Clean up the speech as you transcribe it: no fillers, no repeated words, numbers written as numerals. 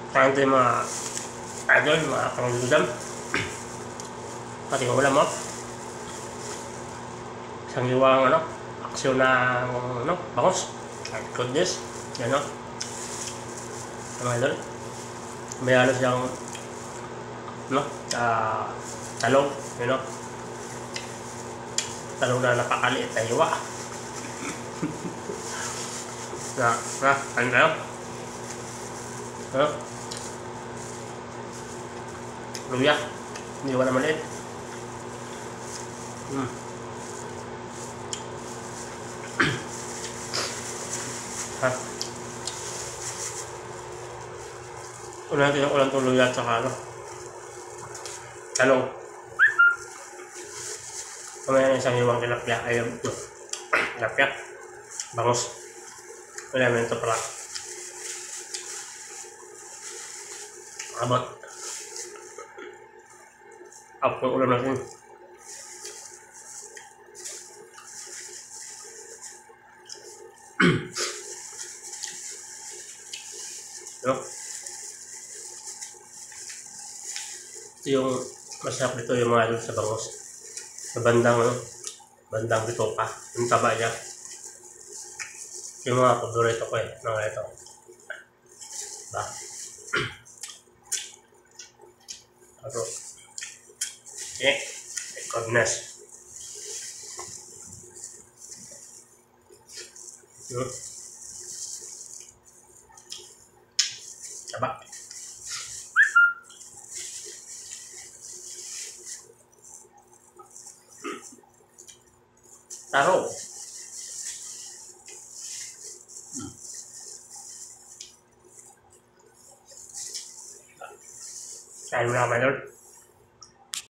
Kain ito yung mga idol, mga pangludan. Pati yung ulam mo. Isang iwang aksyon ng bangos. At goodness. Yan mga idol. May halos siyang talong. Talong na napakaliit na iwa. Kain kayo. Luya. Hindi ko na maliit. Una natin yung ulang luya at saka talong. Kamaya ng isang iwang tilapia. Ayun. Tilapia. Bangus. Wala naman ito pala. Abot. Up ng ulam natin. Ito yung masarap dito yung mga sa bangus. Sa bandang bitoka. Yung taba niya. Yung mga paborito ko mga ito. Ba? Ano? Okay. Goodness. Taba. Taro. Kain mo na, my lord.